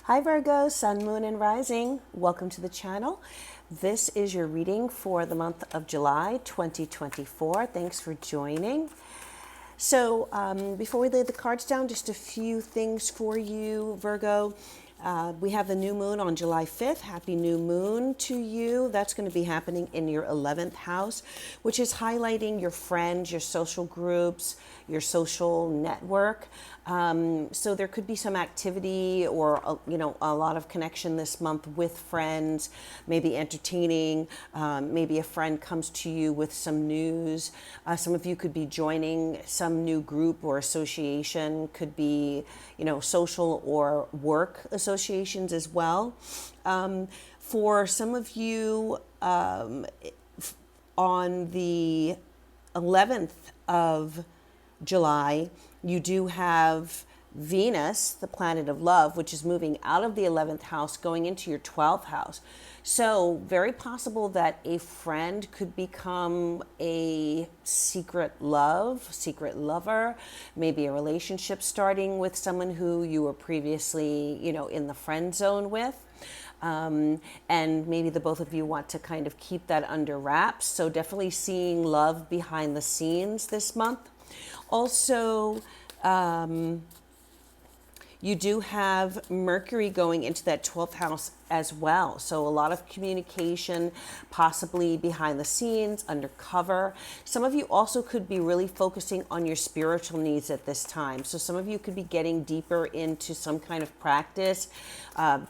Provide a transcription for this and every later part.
Hi Virgo, Sun, Moon, and Rising. Welcome to the channel. This is your reading for the month of July 2024. Thanks for joining. So before we lay the cards down, just a few things for you, Virgo. We have the new moon on July 5th. Happy new moon to you. That's going to be happening in your 11th house, which is highlighting your friends, your social groups, your social network. So there could be some activity or, a lot of connection this month with friends, maybe entertaining. Maybe a friend comes to you with some news. Some of you could be joining some new group or association, could be, social or work associations as well. For some of you, on the 11th of July, you do have Venus, the planet of love, which is moving out of the 11th house, going into your 12th house. So very possible that a friend could become a secret lover, maybe a relationship starting with someone who you were previously, in the friend zone with. And maybe the both of you want to kind of keep that under wraps. So definitely seeing love behind the scenes this month. Also, you do have Mercury going into that 12th house as well. So a lot of communication, possibly behind the scenes, undercover. Some of you also could be really focusing on your spiritual needs at this time. So some of you could be getting deeper into some kind of practice.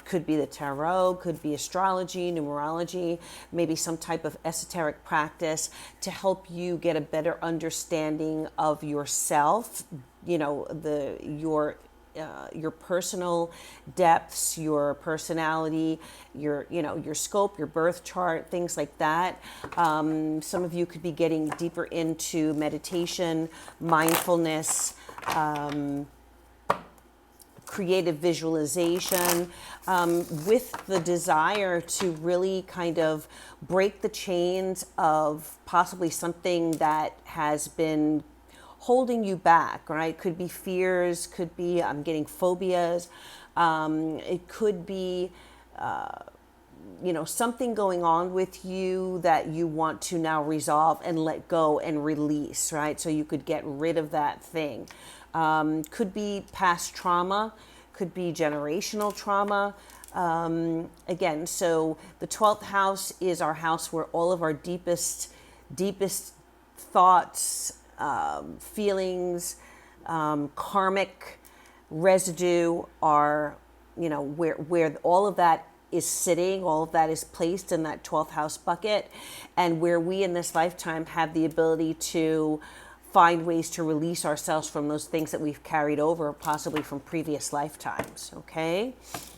Could be the tarot, could be astrology, numerology, maybe some type of esoteric practice to help you get a better understanding of yourself, your personal depths, your personality, your scope, your birth chart, things like that. Some of you could be getting deeper into meditation, mindfulness, creative visualization, with the desire to really kind of break the chains of possibly something that has been holding you back, right? Could be fears, could be I'm getting phobias. It could be, something going on with you that you want to now resolve and let go and release, right? So you could get rid of that thing. Could be past trauma, could be generational trauma. Again, so the 12th house is our house where all of our deepest thoughts, feelings, karmic residue are, where all of that is sitting, all of that is placed in that 12th house bucket, and where we in this lifetime have the ability to find ways to release ourselves from those things that we've carried over, possibly from previous lifetimes, okay?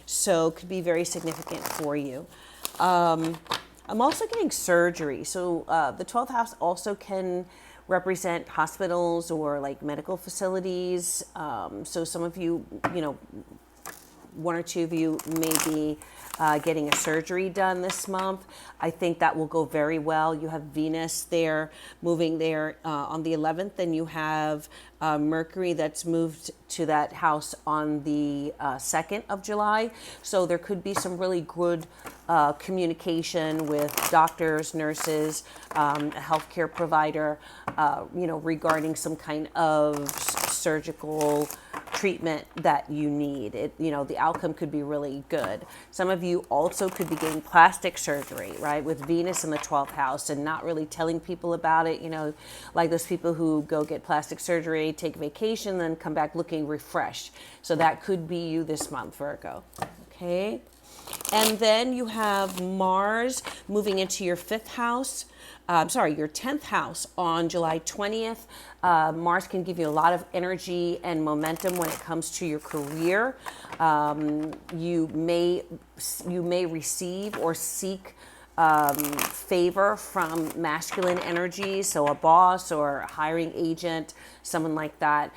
So it could be very significant for you. I'm also getting surgery. So the 12th house also can represent hospitals or like medical facilities. So some of you, one or two of you may be getting a surgery done this month. I think that will go very well. You have Venus there, moving there on the 11th, and you have Mercury that's moved to that house on the 2nd of July. So there could be some really good communication with doctors, nurses, a healthcare provider, regarding some kind of surgical treatment that you need. The outcome could be really good. Some of you also could be getting plastic surgery, right, with Venus in the 12th house and not really telling people about it, like those people who go get plastic surgery, take vacation, then come back looking refreshed. So that could be you this month, Virgo. Okay. And then you have Mars moving into your 5th house. Your 10th house on July 20th. Mars can give you a lot of energy and momentum when it comes to your career. You may receive or seek favor from masculine energy, so a boss or a hiring agent, someone like that.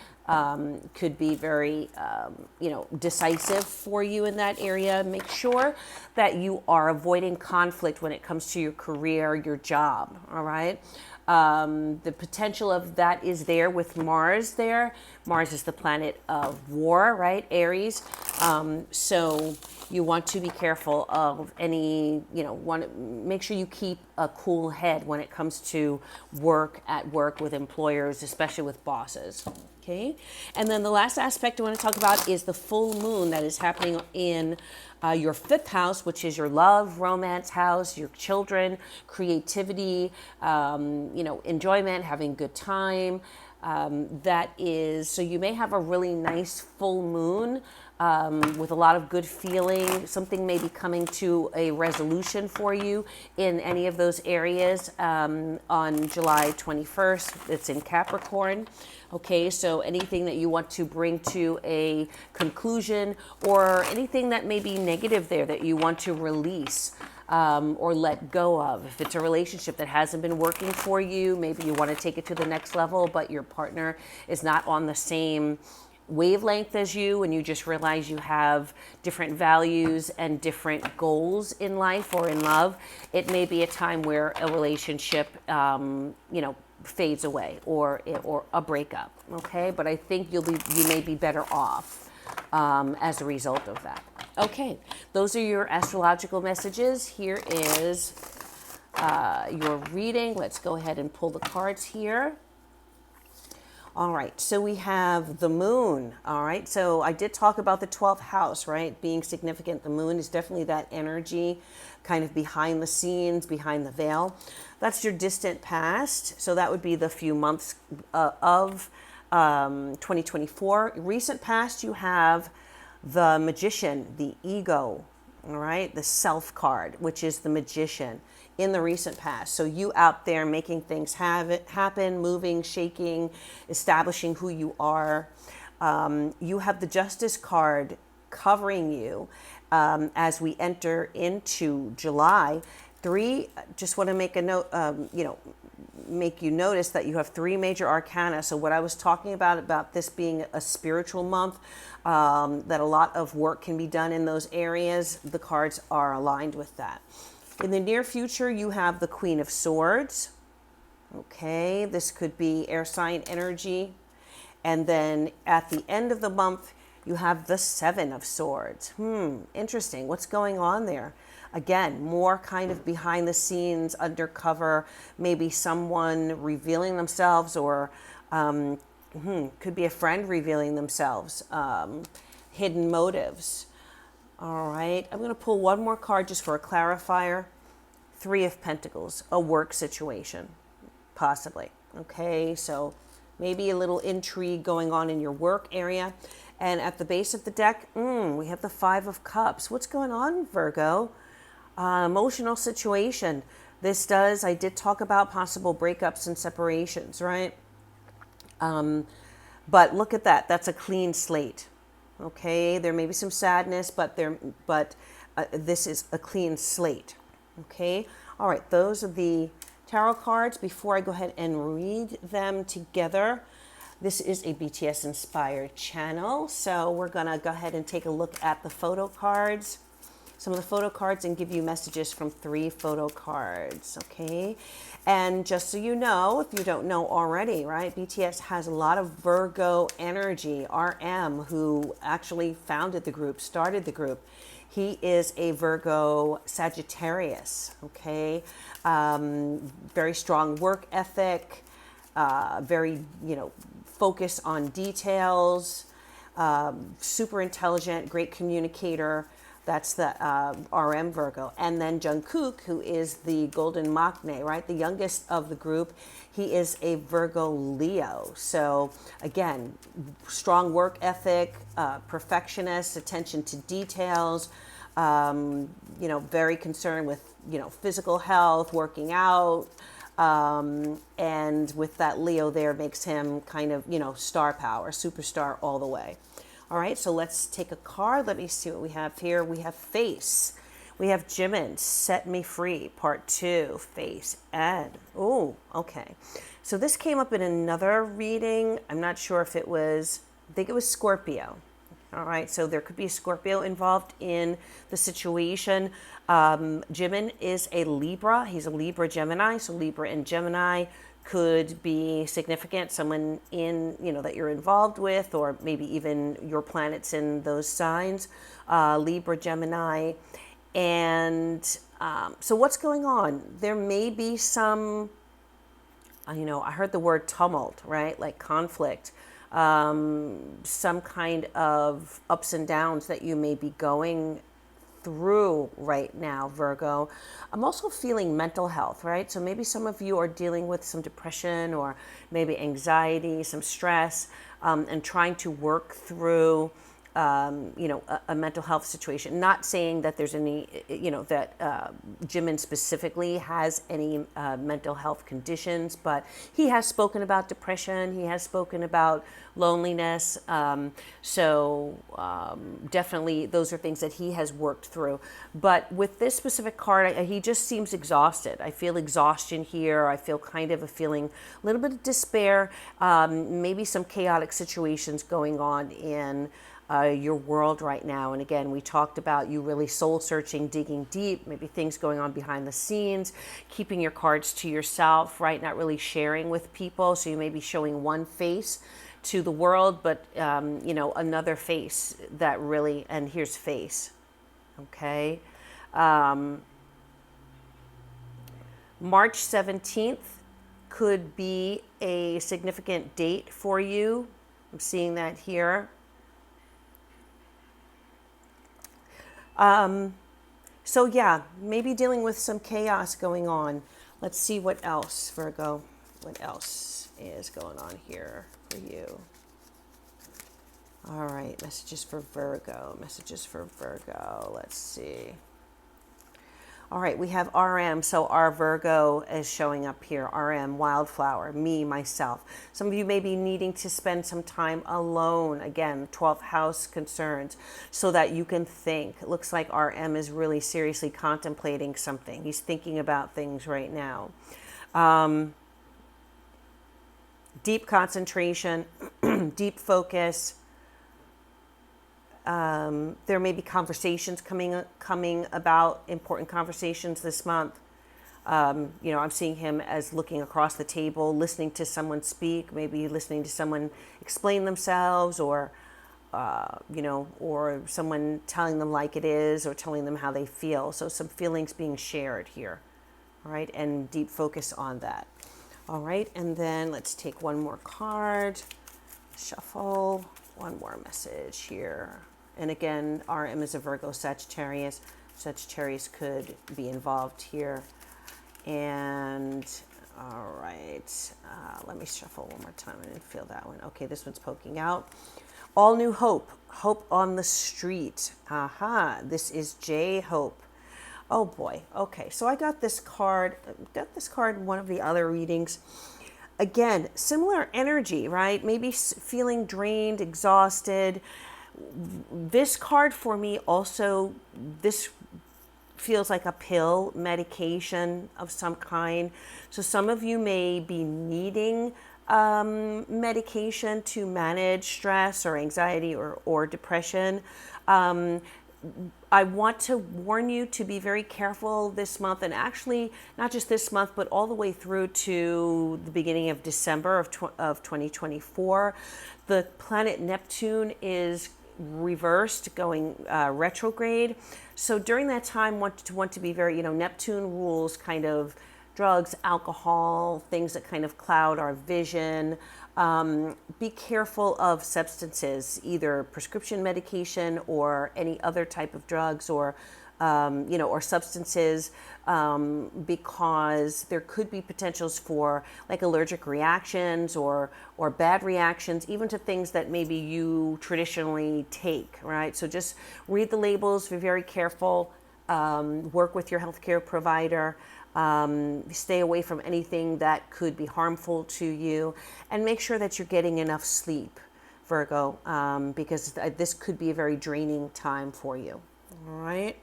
Could be very, decisive for you in that area. Make sure that you are avoiding conflict when it comes to your career, your job, all right? The potential of that is there with Mars there. Mars is the planet of war, right? Aries. So you want to be careful of any, make sure you keep a cool head when it comes to at work with employers, especially with bosses. Okay. And then the last aspect I want to talk about is the full moon that is happening in your fifth house, which is your love, romance house, your children, creativity, enjoyment, having a good time. So you may have a really nice full moon with a lot of good feeling. Something may be coming to a resolution for you in any of those areas on July 21st. It's in Capricorn. Okay, so anything that you want to bring to a conclusion, or anything that may be negative there that you want to release or let go of. If it's a relationship that hasn't been working for you, maybe you want to take it to the next level, but your partner is not on the same wavelength as you, and you just realize you have different values and different goals in life or in love, it may be a time where a relationship, fades away, or a breakup. Okay, but I think you may be better off as a result of that. Okay, those are your astrological messages. Here is your reading. Let's go ahead and pull the cards here. All right, so we have the moon. All right, so I did talk about the 12th house, right, being significant. The moon is definitely that energy kind of behind the scenes, behind the veil. That's your distant past. So that would be the few months of 2024. Recent past, you have the magician, the ego, all right, the self card, which is the magician in the recent past. So you out there making things happen, moving, shaking, establishing who you are. You have the justice card covering you as we enter into July. Just want to make a note, make you notice that you have 3 major arcana. So what I was talking about this being a spiritual month, that a lot of work can be done in those areas, the cards are aligned with that. In the near future, you have the Queen of Swords. Okay, this could be air sign energy. And then at the end of the month, you have the Seven of Swords. Interesting. What's going on there? Again, more kind of behind the scenes, undercover, maybe someone revealing themselves, or could be a friend revealing themselves, hidden motives. All right, I'm going to pull one more card just for a clarifier. 3 of Pentacles, a work situation, possibly. Okay, so maybe a little intrigue going on in your work area. And at the base of the deck, we have the 5 of Cups. What's going on, Virgo? Emotional situation. I did talk about possible breakups and separations, right? But look at that. That's a clean slate. Okay, there may be some sadness, but this is a clean slate. Okay, all right, those are the tarot cards. Before I go ahead and read them together, this is a BTS inspired channel, so we're gonna go ahead and take a look at the photo cards, some of the photo cards, and give you messages from 3 photo cards. Okay, and just so you know, if you don't know already, right, BTS has a lot of Virgo energy. RM, who actually founded the group, started the group, he is a Virgo Sagittarius. Okay, very strong work ethic, very focused on details, super intelligent, great communicator. That's the RM Virgo. And then Jungkook, who is the golden maknae, right? The youngest of the group. He is a Virgo Leo. So again, strong work ethic, perfectionist, attention to details, very concerned with, physical health, working out. And with that Leo there makes him kind of, star power, superstar all the way. All right, so let's take a card. Let me see what we have here. We have Face. We have Jimin, Set Me Free, Part 2, Face. And, okay. So this came up in another reading. I'm not sure if I think it was Scorpio. All right, so there could be a Scorpio involved in the situation. Jimin is a Libra. He's a Libra Gemini, so Libra and Gemini could be significant, someone in, that you're involved with, or maybe even your planets in those signs, Libra, Gemini. And so what's going on? There may be some, I heard the word tumult, right? Like conflict, some kind of ups and downs that you may be going through right now, Virgo. I'm also feeling mental health, right? So maybe some of you are dealing with some depression or maybe anxiety, some stress, and trying to work through a mental health situation. Not saying that there's any, that Jimin specifically has any mental health conditions, but he has spoken about depression. He has spoken about loneliness. So definitely those are things that he has worked through. But with this specific card, he just seems exhausted. I feel exhaustion here. I feel kind of a feeling, a little bit of despair, maybe some chaotic situations going on in your world right now. And again, we talked about you really soul searching, digging deep, maybe things going on behind the scenes, keeping your cards to yourself, right? Not really sharing with people. So you may be showing one face to the world, but, another face that really, and here's face, okay? March 17th could be a significant date for you. I'm seeing that here. So yeah, maybe dealing with some chaos going on. Let's see what else, Virgo. What else is going on here for you? All right, messages for Virgo. Messages for Virgo. Let's see. All right, we have RM. So our Virgo is showing up here. RM, wildflower, me, myself. Some of you may be needing to spend some time alone. Again, 12th house concerns, so that you can think. It looks like RM is really seriously contemplating something. He's thinking about things right now. Deep concentration, deep focus. There may be conversations coming about, important conversations this month. I'm seeing him as looking across the table, listening to someone speak, maybe listening to someone explain themselves, or someone telling them like it is, or telling them how they feel. So some feelings being shared here, all right, and deep focus on that. All right, and then let's take one more card, shuffle, one more message here. And again, RM is a Virgo Sagittarius. Sagittarius could be involved here. And all right, let me shuffle one more time. I didn't feel that one. Okay, this one's poking out. All new hope, hope on the street. Aha, this is J Hope. Oh boy. Okay, so I got this card. In one of the other readings. Again, similar energy, right? Maybe feeling drained, exhausted. This card for me also, this feels like a pill, medication of some kind. So some of you may be needing medication to manage stress or anxiety or depression. I want to warn you to be very careful this month, and actually not just this month, but all the way through to the beginning of December of 2024. The planet Neptune is reversed, going retrograde. So during that time, want to be very, Neptune rules kind of drugs, alcohol, things that kind of cloud our vision. Be careful of substances, either prescription medication or any other type of drugs, or or substances, because there could be potentials for like allergic reactions or bad reactions, even to things that maybe you traditionally take, right? So just read the labels, be very careful, work with your healthcare provider. Stay away from anything that could be harmful to you, and make sure that you're getting enough sleep, Virgo, because this could be a very draining time for you. All right.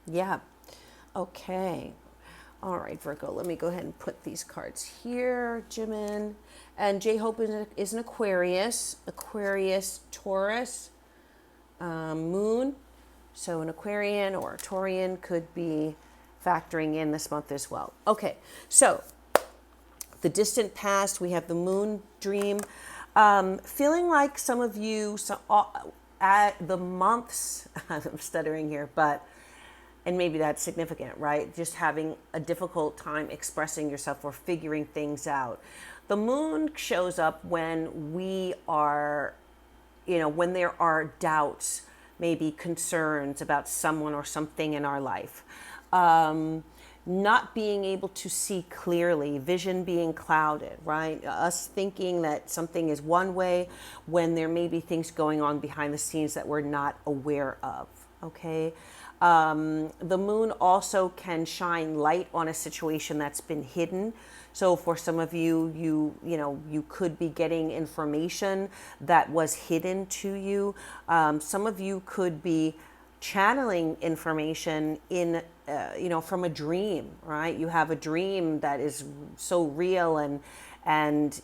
Yeah. Okay. All right, Virgo, let me go ahead and put these cards here, Jimin. And J-Hope is an Aquarius, Taurus, moon. So an Aquarian or a Taurian could be factoring in this month as well. Okay, so The distant past, we have the moon dream. Feeling like some of you, at the months, I'm stuttering here, and maybe that's significant, right? Just having a difficult time expressing yourself or figuring things out. The moon shows up when we are, when there are doubts, maybe concerns about someone or something in our life. Not being able to see clearly, vision being clouded, right? Us thinking that something is one way when there may be things going on behind the scenes that we're not aware of, okay? The moon also can shine light on a situation that's been hidden. So for some of you, you could be getting information that was hidden to you. Some of you could be channeling information in, from a dream, right? You have a dream that is so real and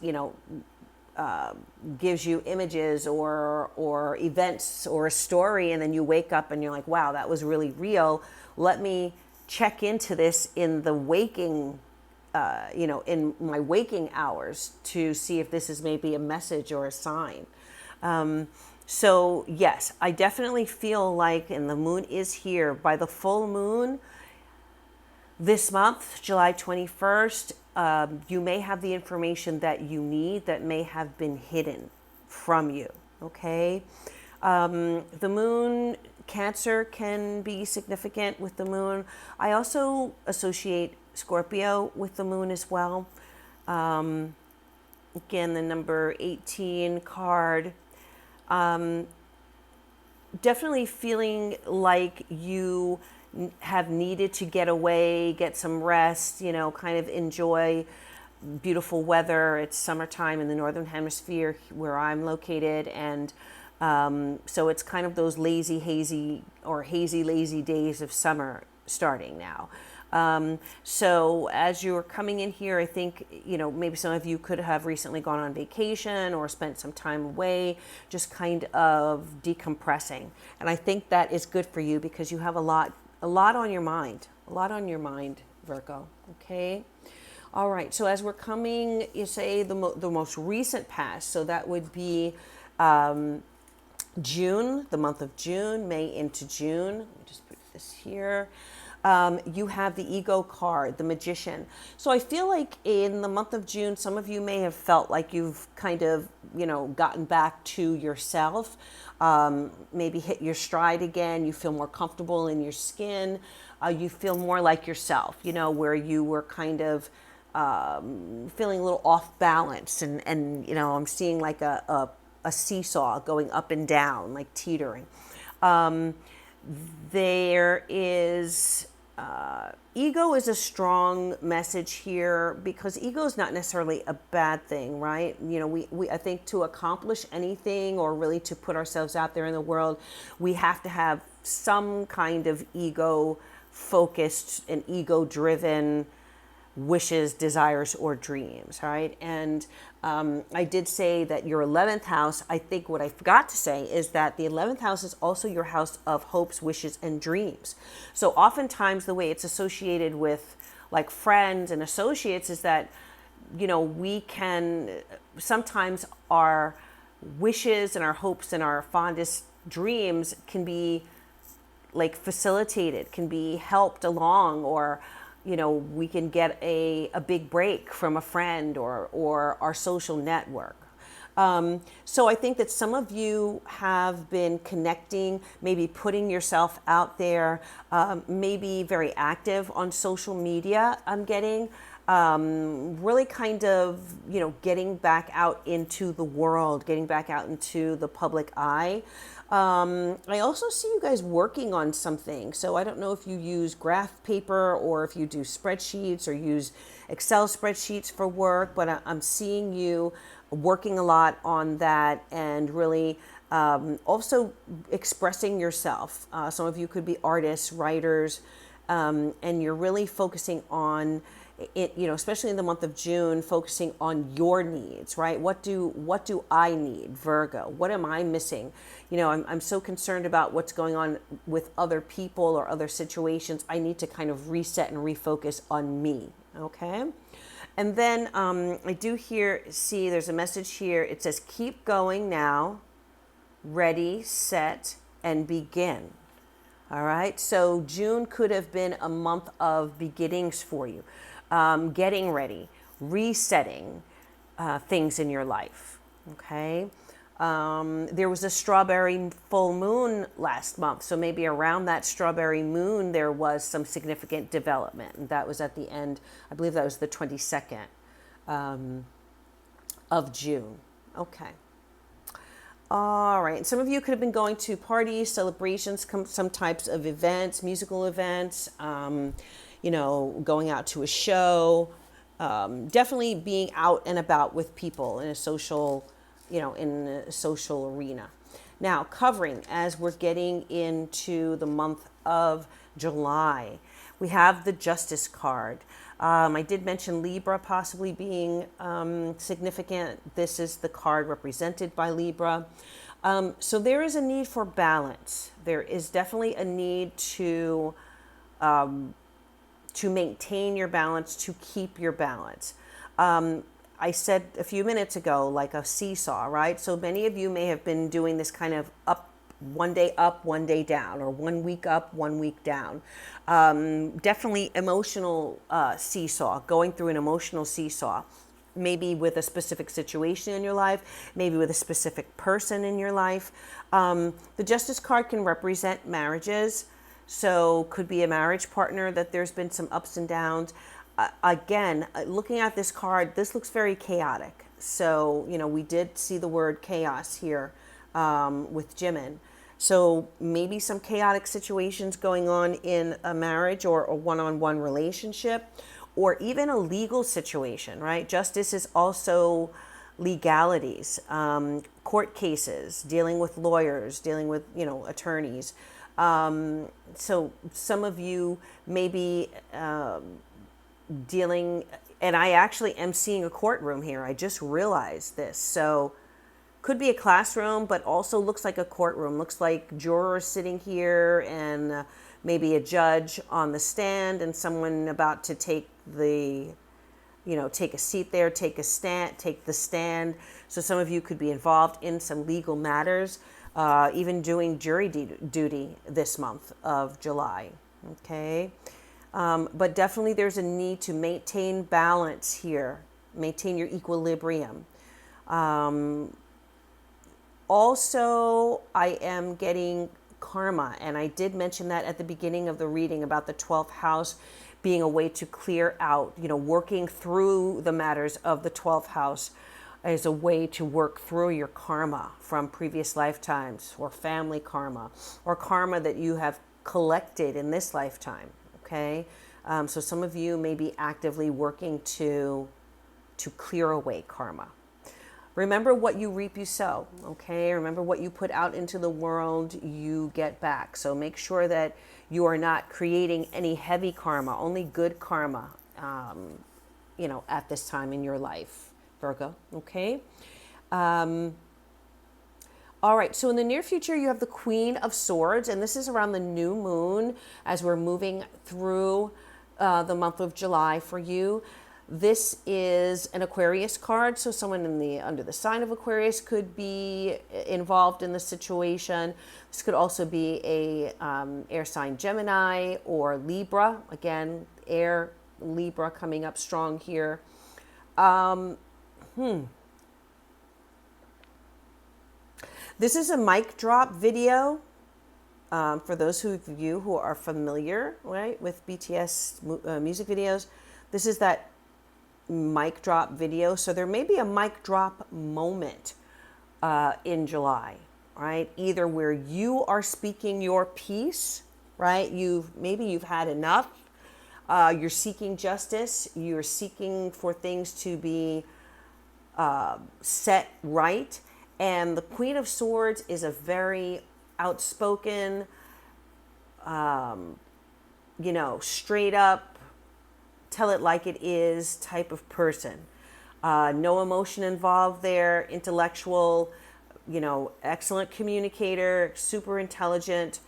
gives you images or events or a story, and then you wake up and you're like, wow, that was really real. Let me check into this in the waking, in my waking hours to see if this is maybe a message or a sign. So yes, I definitely feel like, and the moon is here by the full moon this month, July 21st, you may have the information that you need that may have been hidden from you, okay? The moon, Cancer can be significant with the moon. I also associate Scorpio with the moon as well. Again, the number 18 card. Definitely feeling like you have needed to get away, get some rest, kind of enjoy beautiful weather. It's summertime in the Northern Hemisphere where I'm located. And so it's kind of those lazy, lazy days of summer starting now. So as you're coming in here, I think, maybe some of you could have recently gone on vacation or spent some time away, just kind of decompressing. And I think that is good for you because you have a lot on your mind, Virgo. Okay. All right. So as we're coming, you say the most recent past. So that would be, June, the month of June, May into June. Let me just put this here. You have the ego card, the Magician. So I feel like in the month of June, some of you may have felt like you've kind of, gotten back to yourself, maybe hit your stride again. You feel more comfortable in your skin. You feel more like yourself, where you were kind of feeling a little off balance. And I'm seeing like a seesaw going up and down, like teetering. There is ego is a strong message here because ego is not necessarily a bad thing, right? We I think to accomplish anything or really to put ourselves out there in the world, we have to have some kind of ego focused and ego driven wishes, desires, or dreams, right? And I did say that your 11th house, I think what I forgot to say is that the 11th house is also your house of hopes, wishes, and dreams. So oftentimes the way it's associated with like friends and associates is that, we can, sometimes our wishes and our hopes and our fondest dreams can be like facilitated, can be helped along, or we can get a big break from a friend or our social network. So I think that some of you have been connecting, maybe putting yourself out there, maybe very active on social media, I'm getting. Really kind of, getting back out into the world, getting back out into the public eye. I also see you guys working on something. So I don't know if you use graph paper or if you do spreadsheets or use Excel spreadsheets for work, but I'm seeing you working a lot on that and really also expressing yourself. Some of you could be artists, writers, and you're really focusing on it, especially in the month of June, focusing on your needs, right? What do I need, Virgo? What am I missing? I'm so concerned about what's going on with other people or other situations. I need to kind of reset and refocus on me, okay? And then I do see there's a message here. It says, keep going now, ready, set, and begin. All right. So June could have been a month of beginnings for you, getting ready, resetting things in your life. Okay. There was a strawberry full moon last month. So maybe around that strawberry moon, there was some significant development. And that was at the end, I believe that was the 22nd of June. Okay. All right. Some of you could have been going to parties, celebrations, some types of events, musical events, going out to a show, definitely being out and about with people in a social, in a social arena. Now, covering as we're getting into the month of July, we have the Justice card. I did mention Libra possibly being significant. This is the card represented by Libra. So there is a need for balance. There is definitely a need to maintain your balance, to keep your balance. I said a few minutes ago, like a seesaw, right? So many of you may have been doing this kind of up, 1 day up, 1 day down, or 1 week up, 1 week down. Definitely emotional seesaw, going through an emotional seesaw, maybe with a specific situation in your life, maybe with a specific person in your life. The Justice card can represent marriages. So could be a marriage partner that there's been some ups and downs. Again, looking at this card, this looks very chaotic. So, we did see the word chaos here with Jimin. So maybe some chaotic situations going on in a marriage or a one-on-one relationship, or even a legal situation, right? Justice is also legalities, court cases, dealing with lawyers, dealing with, attorneys. So some of you may be dealing, and I actually am seeing a courtroom here. I just realized this. So could be a classroom, but also looks like a courtroom. Looks like jurors sitting here and maybe a judge on the stand and someone about to take a seat there, take the stand. So some of you could be involved in some legal matters, even doing jury duty this month of July. Okay. But definitely there's a need to maintain balance here, maintain your equilibrium. Also, I am getting karma, and I did mention that at the beginning of the reading about the 12th house being a way to clear out, working through the matters of the 12th house as a way to work through your karma from previous lifetimes, or family karma, or karma that you have collected in this lifetime. Okay, so some of you may be actively working to clear away karma. Remember, what you reap, you sow. Okay, remember, what you put out into the world, you get back. So make sure that you are not creating any heavy karma, only good karma, at this time in your life, Virgo. Okay. All right, so in the near future, you have the Queen of Swords, and this is around the new moon as we're moving through the month of July for you. This is an Aquarius card, so someone under the sign of Aquarius could be involved in the situation. This could also be a air sign Gemini or Libra. Again, air, Libra coming up strong here. This is a mic drop video. For those of you who are familiar, right, with BTS music videos, this is that mic drop video. So there may be a mic drop moment in July, right? Either where you are speaking your piece, right? Maybe you've had enough. You're seeking justice. You're seeking for things to be set right. And the Queen of Swords is a very outspoken, straight up, tell it like it is type of person. No emotion involved there, intellectual, excellent communicator, super intelligent,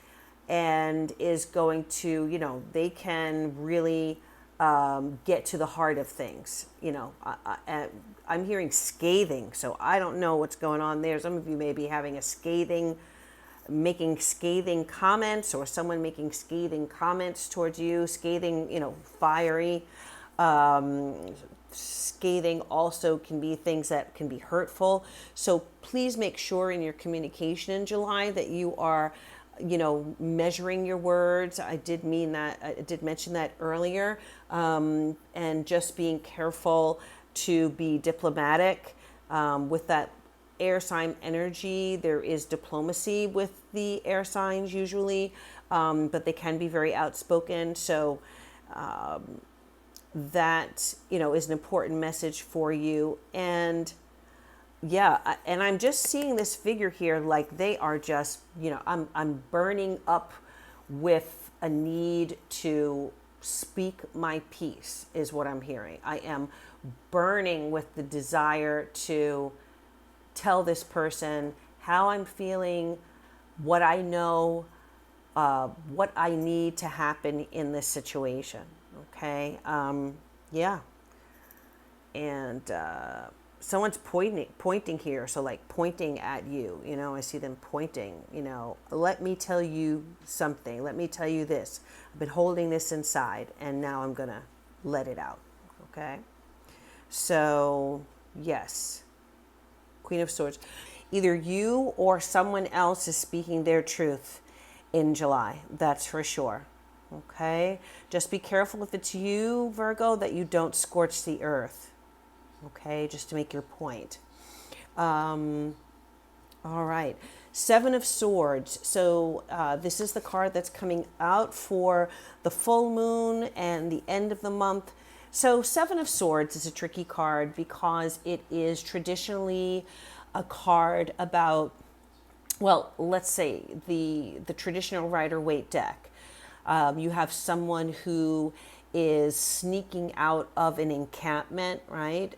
and is going to, they can really get to the heart of things. I'm hearing scathing, so I don't know what's going on there. Some of you may be having making scathing comments, or someone making scathing comments towards you, scathing, fiery. Scathing also can be things that can be hurtful. So please make sure in your communication in July that you are, measuring your words. I did mention that earlier. And just being careful to be diplomatic. With that air sign energy, there is diplomacy with the air signs usually, but they can be very outspoken. So, that is an important message for you. And and I'm just seeing this figure here, like they are just, I'm burning up with a need to speak my piece, is what I'm hearing. I am burning with the desire to tell this person how I'm feeling, what I know, what I need to happen in this situation. Okay. And someone's pointing here. So like pointing at you, I see them pointing, let me tell you something. Let me tell you this. I've been holding this inside and now I'm going to let it out. Okay. So yes, Queen of Swords, either you or someone else is speaking their truth in July. That's for sure. Okay. Just be careful if it's you, Virgo, that you don't scorch the earth. Okay. Just to make your point. All right. Seven of Swords. So this is the card that's coming out for the full moon and the end of the month. So Seven of Swords is a tricky card because it is traditionally a card about, well, let's say the traditional Rider-Waite deck. You have someone who is sneaking out of an encampment, right?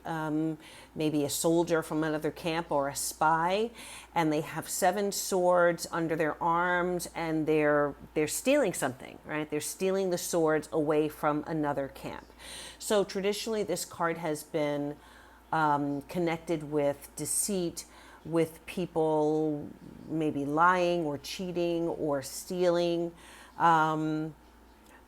Maybe a soldier from another camp or a spy, and they have seven swords under their arms, and they're stealing something, right? They're stealing the swords away from another camp. So traditionally, this card has been connected with deceit, with people maybe lying or cheating or stealing.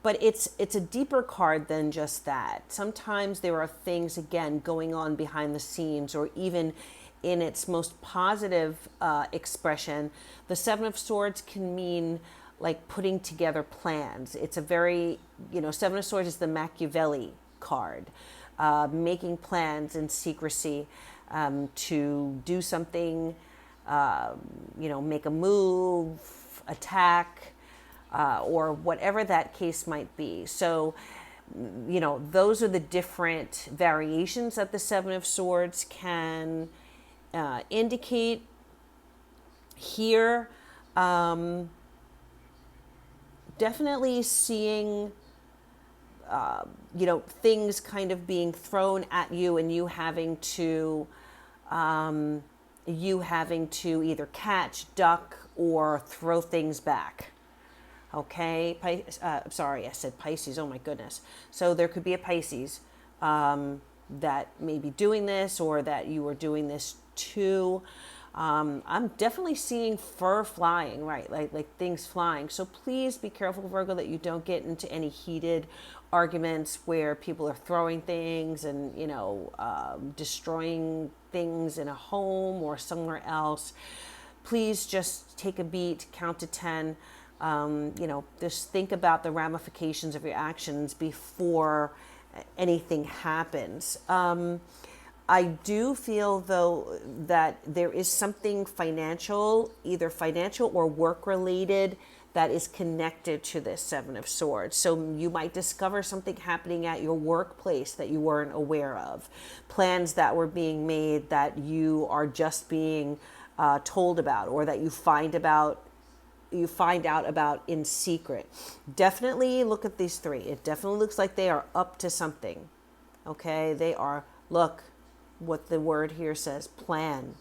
But it's a deeper card than just that. Sometimes there are things, again, going on behind the scenes, or even in its most positive expression. The Seven of Swords can mean like putting together plans. It's a very, Seven of Swords is the Machiavelli card, making plans in secrecy to do something, make a move, attack, or whatever that case might be. So, those are the different variations that the Seven of Swords can indicate here. Definitely seeing, things kind of being thrown at you, and you having to either catch, duck, or throw things back. Okay, sorry, I said Pisces. Oh my goodness. So there could be a Pisces that may be doing this, or that you are doing this too. I'm definitely seeing fur flying, right? Like things flying. So please be careful, Virgo, that you don't get into any heated arguments where people are throwing things and, destroying things in a home or somewhere else. Please just take a beat, count to 10. Just think about the ramifications of your actions before anything happens. I do feel, though, that there is something financial, either financial or work-related, that is connected to this Seven of Swords. So you might discover something happening at your workplace that you weren't aware of. Plans that were being made that you are just being told about, or that you find out about in secret. Definitely look at these three. It definitely looks like they are up to something. Okay, they are, look what the word here says, plan.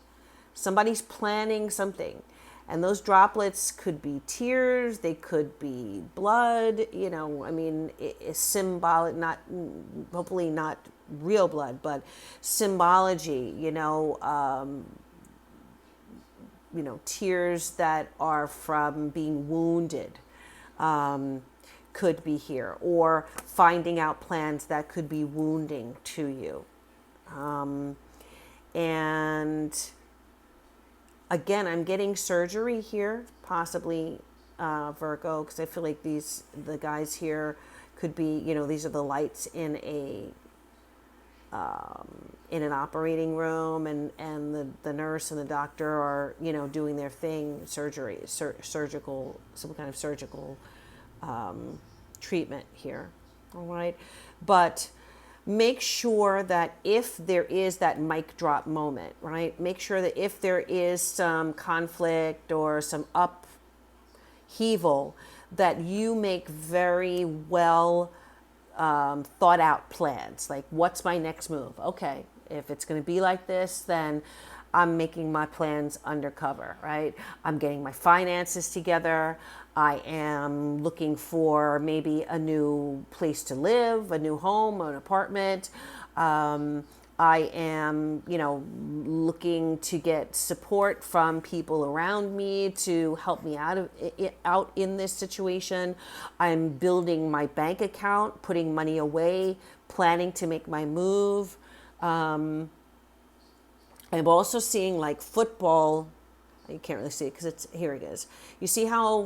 Somebody's planning something. And those droplets could be tears, they could be blood, you know, I mean, it's symbolic, not, hopefully not real blood, but symbology, tears that are from being wounded could be here, or finding out plans that could be wounding to you. And again, I'm getting surgery here, possibly Virgo, because I feel like the guys here could be, these are the lights in an operating room, and the nurse and the doctor are, doing their thing, surgical, some kind of surgical treatment here. All right. But make sure that if there is that mic drop moment, right? Make sure that if there is some conflict or some upheaval, that you make very well thought out plans. Like, what's my next move? Okay, if it's going to be like this, then I'm making my plans undercover, right? I'm getting my finances together. I am looking for maybe a new place to live, a new home, an apartment. I am, looking to get support from people around me to help me out in this situation. I'm building my bank account, putting money away, planning to make my move. I'm also seeing like football. You can't really see it because here it is. You see how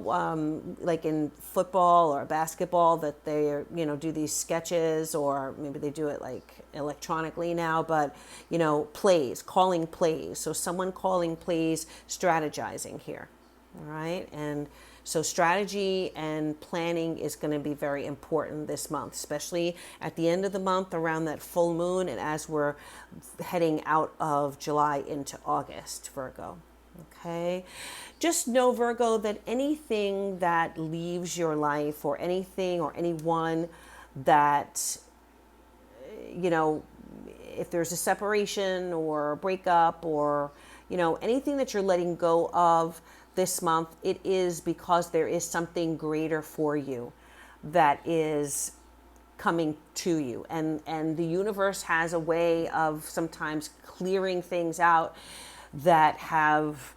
like in football or basketball that they do these sketches, or maybe they do it like electronically now, but calling plays. So someone calling plays, strategizing here. All right. And so strategy and planning is going to be very important this month, especially at the end of the month around that full moon, and as we're heading out of July into August, Virgo. Okay. Just know, Virgo, that anything that leaves your life, or anything or anyone that, if there's a separation or a breakup, or, anything that you're letting go of this month, it is because there is something greater for you that is coming to you. And the universe has a way of sometimes clearing things out that have,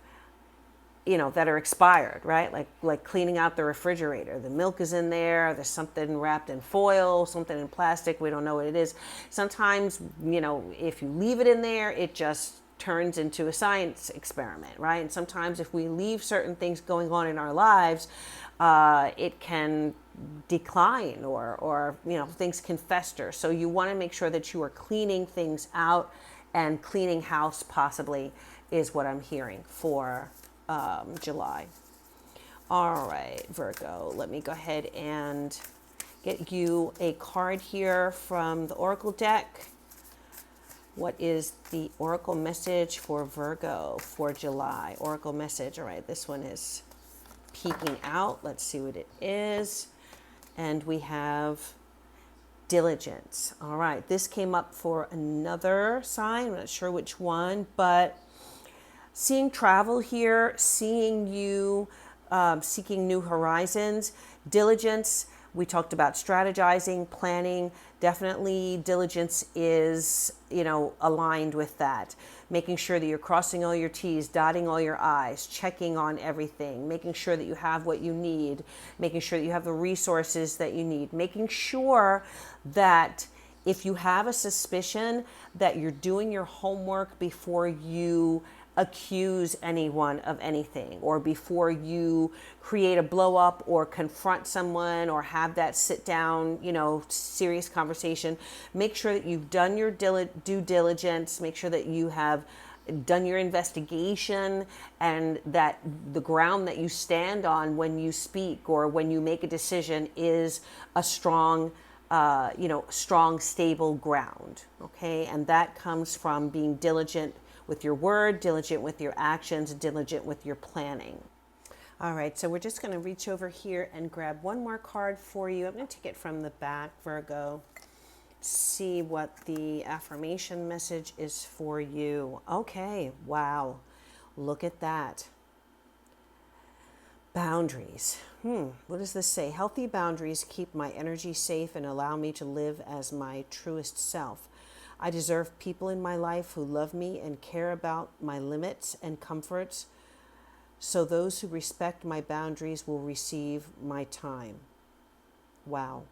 that are expired, right? Like cleaning out the refrigerator. The milk is in there. There's something wrapped in foil, something in plastic. We don't know what it is. Sometimes, if you leave it in there, it just turns into a science experiment, right? And sometimes if we leave certain things going on in our lives, it can decline, or things can fester. So you want to make sure that you are cleaning things out, and cleaning house possibly is what I'm hearing for July. All right, Virgo, let me go ahead and get you a card here from the Oracle deck. What is the Oracle message for Virgo for July? Oracle message. All right, this one is peeking out. Let's see what it is. And we have diligence. All right, this came up for another sign. I'm not sure which one, but seeing travel here, seeing you seeking new horizons. Diligence, we talked about strategizing, planning. Definitely diligence is, aligned with that. Making sure that you're crossing all your T's, dotting all your I's, checking on everything, making sure that you have what you need, making sure that you have the resources that you need, making sure that if you have a suspicion, that you're doing your homework before you accuse anyone of anything, or before you create a blow up or confront someone or have that sit down, serious conversation. Make sure that you've done your due diligence. Make sure that you have done your investigation, and that the ground that you stand on when you speak or when you make a decision is a strong, strong, stable ground. Okay. And that comes from being diligent with your word, diligent with your actions, diligent with your planning. All right, so we're just going to reach over here and grab one more card for you. I'm going to take it from the back, Virgo. See what the affirmation message is for you. Okay, wow, look at that. Boundaries. What does this say? Healthy boundaries keep my energy safe and allow me to live as my truest self. I deserve people in my life who love me and care about my limits and comforts. So those who respect my boundaries will receive my time. Wow.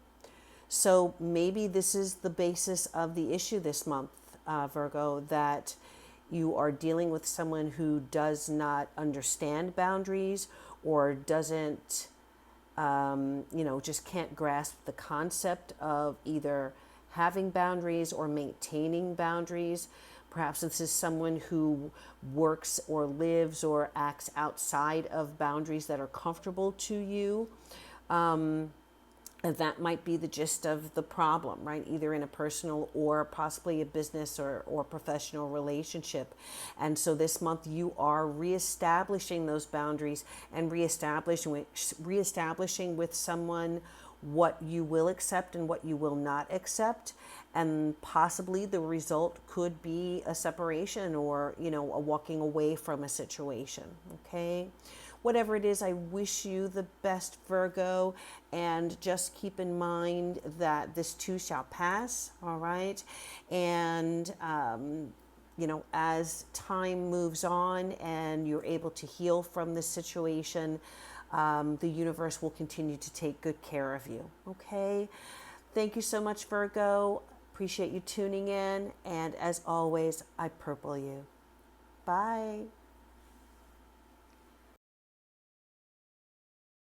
So maybe this is the basis of the issue this month, Virgo, that you are dealing with someone who does not understand boundaries or doesn't, just can't grasp the concept of either having boundaries or maintaining boundaries. Perhaps this is someone who works or lives or acts outside of boundaries that are comfortable to you. And that might be the gist of the problem, right? Either in a personal or possibly a business or professional relationship. And so this month you are reestablishing those boundaries and reestablishing with someone what you will accept and what you will not accept. And possibly the result could be a separation or, a walking away from a situation, okay? Whatever it is, I wish you the best, Virgo, and just keep in mind that this too shall pass, all right? And, as time moves on and you're able to heal from this situation, the universe will continue to take good care of you, okay? Thank you so much, Virgo. Appreciate you tuning in. And as always, I purple you. Bye.